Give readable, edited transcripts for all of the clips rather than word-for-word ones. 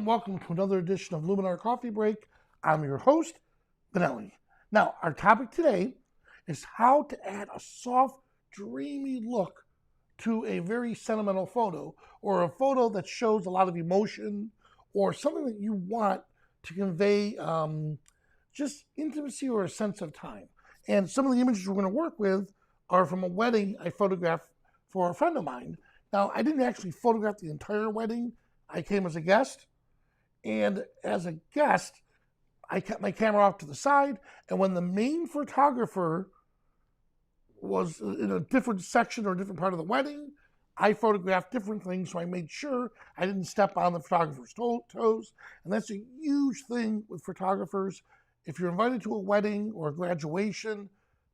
and welcome to another edition of Luminar Coffee Break. I'm your host, Vanelli. Now, our topic today is how to add a soft, dreamy look to a very sentimental photo, or a photo that shows a lot of emotion, or something that you want to convey just intimacy or a sense of time. And some of the images we're going to work with are from a wedding I photographed for a friend of mine. Now, I didn't actually photograph the entire wedding. I came as a guest, and as a guest, I kept my camera off to the side, and when the main photographer was in a different section or a different part of the wedding, I photographed different things, so I made sure I didn't step on the photographer's toes, and that's a huge thing with photographers. If you're invited to a wedding or a graduation,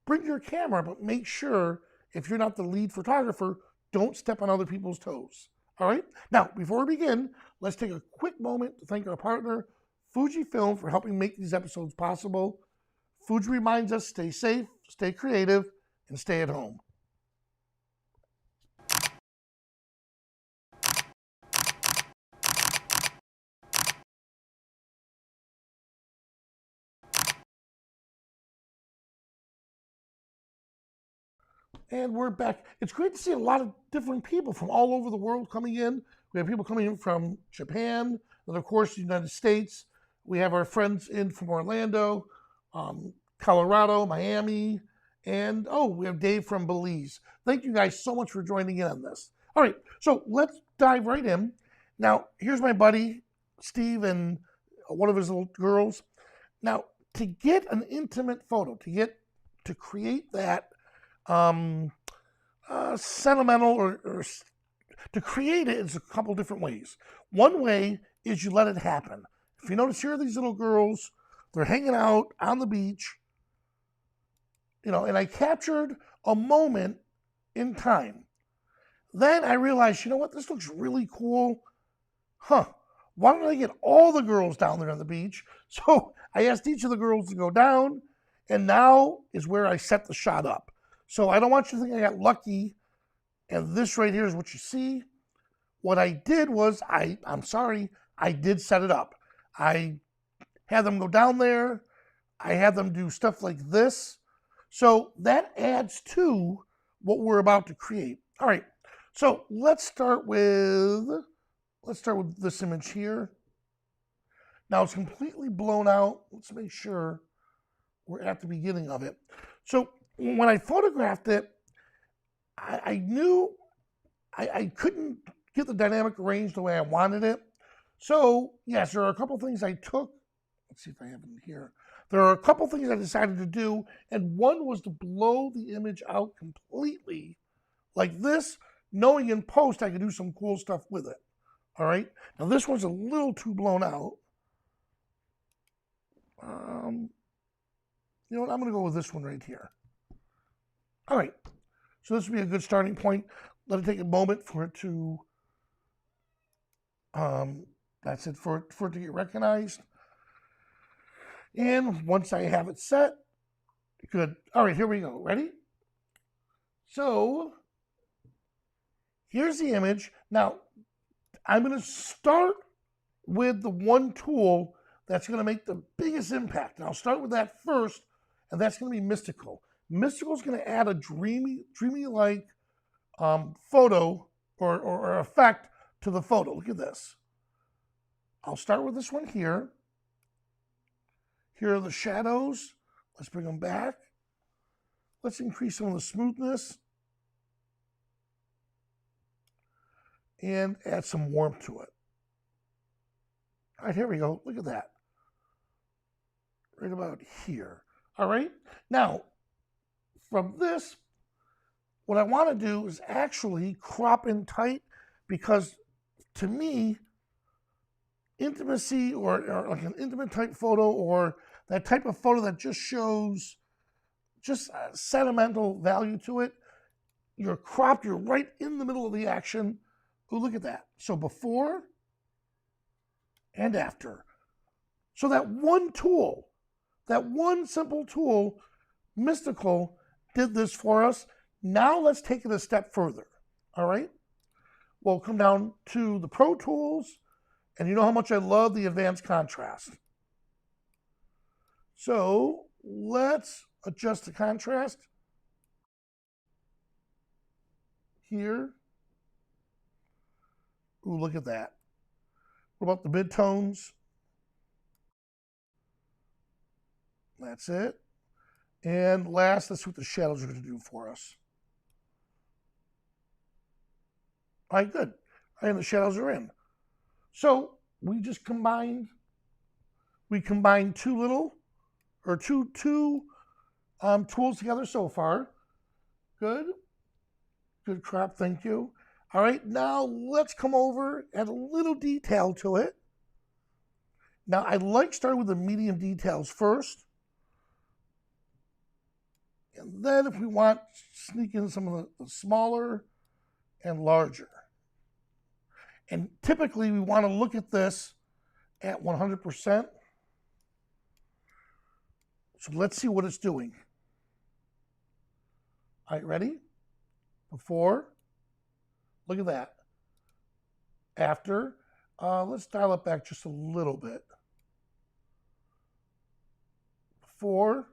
bring your camera, but make sure, if you're not the lead photographer, don't step on other people's toes. All right? Now, before we begin, let's take a quick moment to thank our partner, Fujifilm, for helping make these episodes possible. Fuji reminds us, stay safe, stay creative, and stay at home. And we're back. It's great to see a lot of different people from all over the world coming in. We have people coming in from Japan, and of course, the United States. We have our friends in from Orlando, Colorado, Miami, and we have Dave from Belize. Thank you guys so much for joining in on this. All right, so let's dive right in. Now, here's my buddy, Steve, and one of his little girls. Now, to get an intimate photo, to create that sentimental or to create it is a couple different ways. One way is you let it happen. If you notice, here are these little girls, they're hanging out on the beach, and I captured a moment in time. Then I realized, you know what, this looks really cool. Why don't I get all the girls down there on the beach? So I asked each of the girls to go down, and now is where I set the shot up. So I don't want you to think I got lucky, and this right here is what you see. What I did was, I'm sorry, I did set it up. I had them go down there. I had them do stuff like this. So that adds to what we're about to create. All right, so let's start with this image here. Now it's completely blown out. Let's make sure we're at the beginning of it. So when I photographed it, I knew I couldn't get the dynamic range the way I wanted it. So yes, there are a couple things I took. Let's see if I have it here. There are a couple things I decided to do, and one was to blow the image out completely like this, knowing in post I could do some cool stuff with it. All right, now this one's a little too blown out. You know what, I'm gonna go with this one right here. All right, so this would be a good starting point. Let it take a moment for it to, that's it, for it to get recognized. And once I have it set, good. All right, here we go. Ready? So here's the image. Now, I'm going to start with the one tool that's going to make the biggest impact. And I'll start with that first, and that's going to be Mystical. Mystical is going to add a dreamy-like photo or effect to the photo. Look at this. I'll start with this one here. Here are the shadows. Let's bring them back. Let's increase some of the smoothness and add some warmth to it. All right, here we go. Look at that. Right about here. All right. Now, from this, what I want to do is actually crop in tight, because to me, intimacy or like an intimate type photo, or that type of photo that just shows just sentimental value to it, you're cropped, you're right in the middle of the action. Oh, look at that. So before and after. So that one tool, that one simple tool, Mystical, did this for us. Now let's take it a step further, all right? We'll come down to the Pro Tools, And you know how much I love the advanced contrast. So let's adjust the contrast here. Ooh, look at that. What about the midtones? That's it. And last, let's see what the shadows are going to do for us. All right, good. And the shadows are in. So we just combined two tools together so far. Good. Good crop, thank you. All right, now let's come over, add a little detail to it. Now I like starting with the medium details first. And then if we want, sneak in some of the smaller and larger. And typically we want to look at this at 100%. So let's see what it's doing. All right, ready? Before, look at that. After, let's dial it back just a little bit. Before,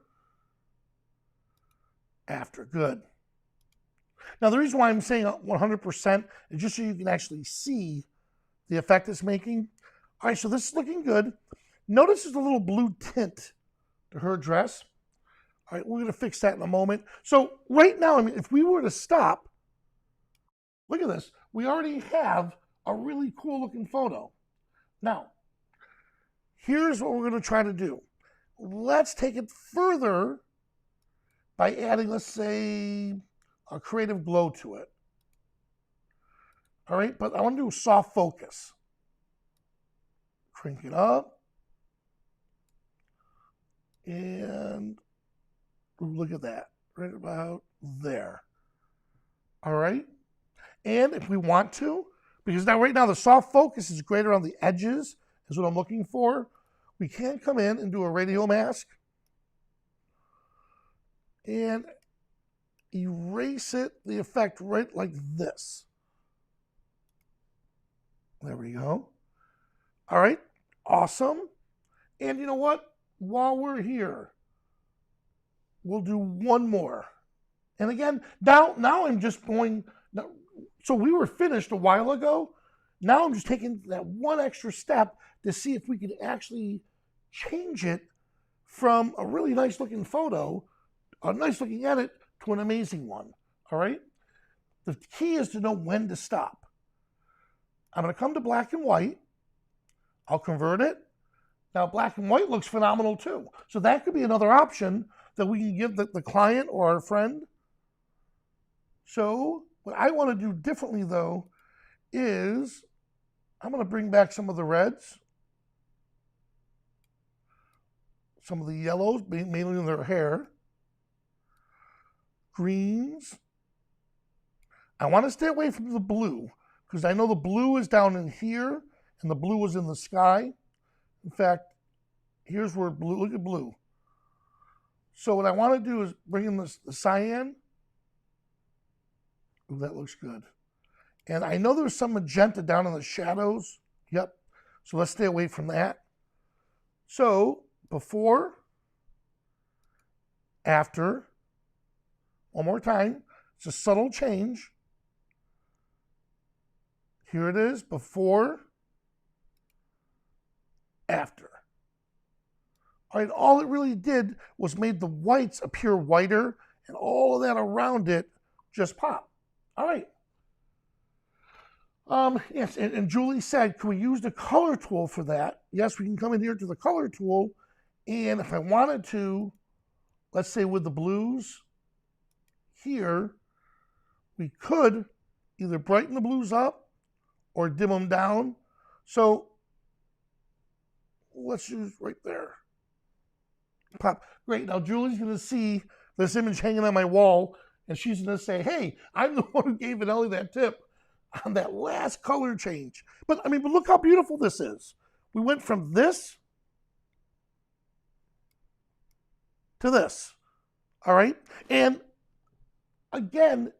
after, good. Now the reason why I'm saying 100% is just so you can actually see the effect it's making. All right, so this is looking good. Notice there's a little blue tint to her dress. All right, we're gonna fix that in a moment. So right now, I mean, if we were to stop, look at this. We already have a really cool looking photo. Now, here's what we're gonna try to do. Let's take it further by adding, let's say, a creative glow to it. All right, but I want to do a soft focus. Crank it up. And look at that, right about there. All right, and if we want to, because now right now the soft focus is great around the edges, is what I'm looking for. We can come in and do a radial mask and erase it, the effect right like this. There we go. All right, awesome. And you know what? While we're here, we'll do one more. And again, now I'm just going, so we were finished a while ago. Now I'm just taking that one extra step to see if we can actually change it from a really nice looking photo, a nice looking edit, to an amazing one, all right? The key is to know when to stop. I'm gonna come to black and white. I'll convert it. Now black and white looks phenomenal too. So that could be another option that we can give the client or our friend. So what I wanna do differently though is I'm gonna bring back some of the reds, some of the yellows, mainly in their hair, greens. I want to stay away from the blue because I know the blue is down in here and the blue is in the sky. In fact, here's where blue, look at blue. So what I want to do is bring in the cyan. Ooh, that looks good. And I know there's some magenta down in the shadows. Yep. So let's stay away from that. So before, after, one more time. It's a subtle change. Here it is, before, after. All right, all it really did was made the whites appear whiter and all of that around it just pop. All right. Yes, and Julie said, can we use the color tool for that? Yes, we can come in here to the color tool, and if I wanted to, let's say with the blues here, we could either brighten the blues up or dim them down. So let's use right there. Pop. Great. Now Julie's going to see this image hanging on my wall, and she's going to say, hey, I'm the one who gave Vanelli that tip on that last color change. But I mean, but look how beautiful this is. We went from this to this. All right. And again,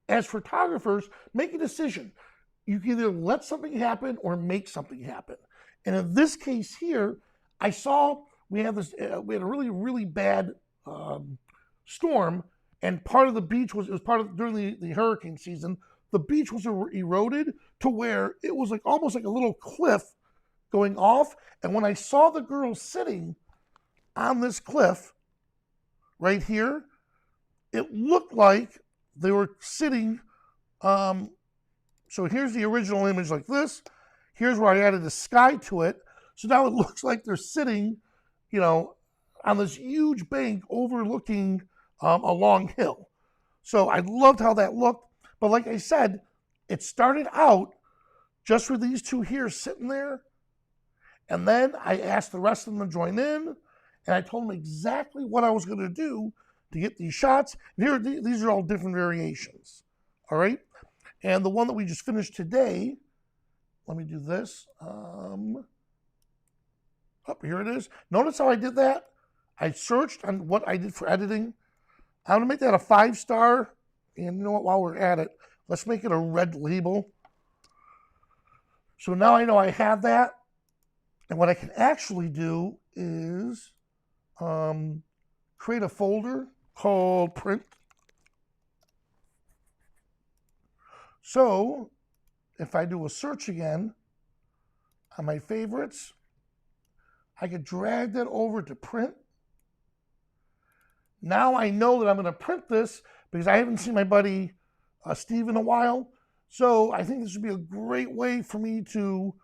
as photographers, make a decision. You can either let something happen or make something happen. And in this case here, I saw we had a really, really bad storm, and part of the beach was, it was part of, during the hurricane season, the beach was eroded to where it was like almost like a little cliff going off. And when I saw the girls sitting on this cliff right here, it looked like they were sitting. So here's the original image like this. Here's where I added the sky to it. So now it looks like they're sitting, you know, on this huge bank overlooking a long hill. So I loved how that looked. But like I said, it started out just with these two here sitting there. And then I asked the rest of them to join in. And I told them exactly what I was going to do to get these shots. And here, these are all different variations. All right. And the one that we just finished today, let me do this. Here it is. Notice how I did that? I searched on what I did for editing. I'm going to make that a 5-star. And you know what? While we're at it, let's make it a red label. So now I know I have that. And what I can actually do is create a folder called print. So if I do a search again on my favorites, I could drag that over to print. Now I know that I'm going to print this because I haven't seen my buddy Steve in a while. So I think this would be a great way for me to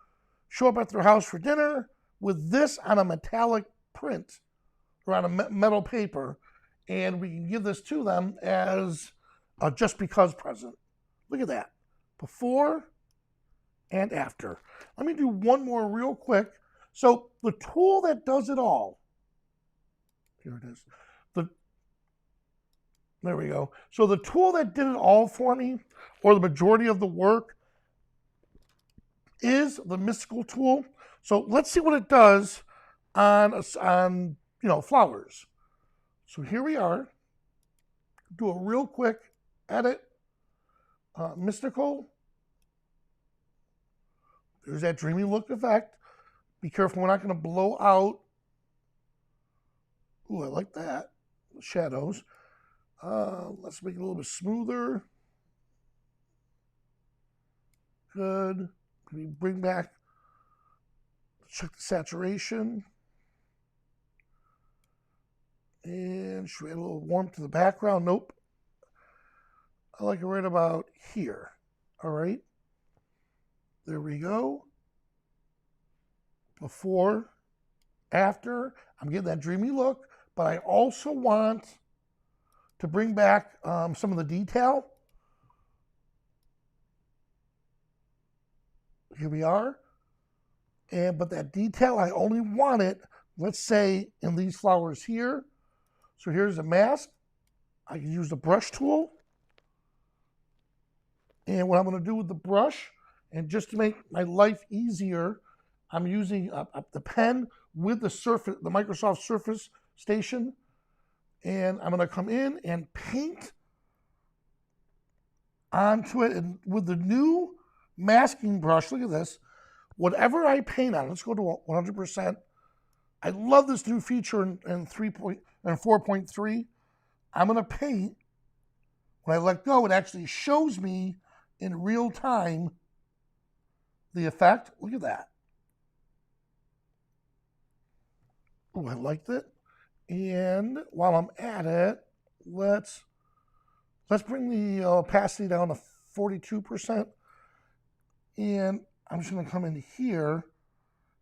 show up at their house for dinner with this on a metallic print or on a metal paper. And we can give this to them as a just because present. Look at that. Before and after. Let me do one more real quick. So the tool that does it all, here it is. There we go. So the tool that did it all for me, or the majority of the work, is the Mystical tool. So let's see what it does on flowers. So here we are. Do a real quick edit. Mystical. There's that dreamy look effect. Be careful, we're not going to blow out. Ooh, I like that. Shadows. Let's make it a little bit smoother. Good. Can we bring back, check the saturation. And should we add a little warmth to the background? Nope. I like it right about here. All right. There we go. Before, after. I'm getting that dreamy look, but I also want to bring back some of the detail. Here we are. But that detail, I only want it, let's say, in these flowers here. So here's a mask. I can use the brush tool. And what I'm going to do with the brush, and just to make my life easier, I'm using the pen with the Microsoft Surface Station. And I'm going to come in and paint onto it. And with the new masking brush, look at this. Whatever I paint on, let's go to 100%. I love this new feature in 4.3. I'm going to paint. When I let go, it actually shows me in real time the effect. Look at that. Oh, I liked it. And while I'm at it, let's bring the opacity down to 42%. And I'm just going to come in here.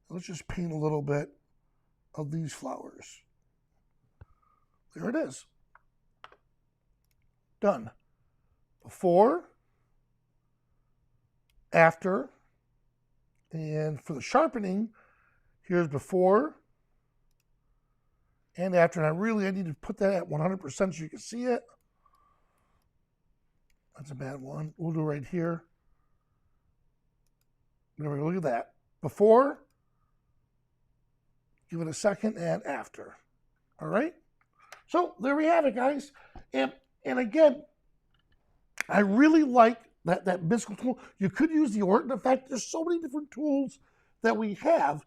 Let's just paint a little bit of these flowers. There it is. Done. Before, after, and for the sharpening, here's before and after. And I need to put that at 100% so you can see it. That's a bad one. We'll do it right here. There we go. Look at that. Before, give it a second, and after. All right? So there we have it, guys. And again, I really like that Mystical tool. You could use the Orton effect. There's so many different tools that we have,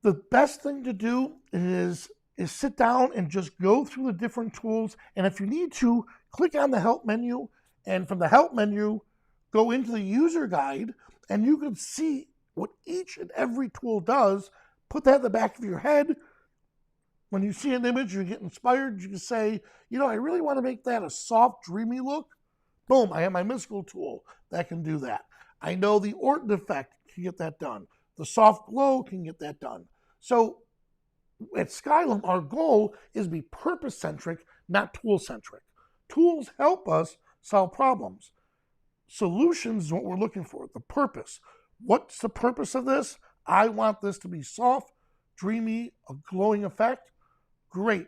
the best thing to do is sit down and just go through the different tools. And if you need to, click on the help menu, and from the help menu, go into the user guide, and you can see what each and every tool does. Put that in the back of your head. When you see an image, you get inspired, you can say, you know, I really want to make that a soft, dreamy look. Boom, I have my mystical tool that can do that. I know the Orton effect can get that done. The soft glow can get that done. So at Skylum, our goal is to be purpose-centric, not tool-centric. Tools help us solve problems. Solutions is what we're looking for, the purpose. What's the purpose of this? I want this to be soft, dreamy, a glowing effect. Great.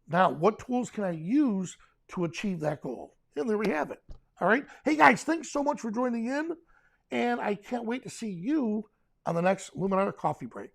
Now, what tools can I use to achieve that goal? And there we have it. All right. Hey, guys, thanks so much for joining in. And I can't wait to see you on the next Luminar Coffee Break.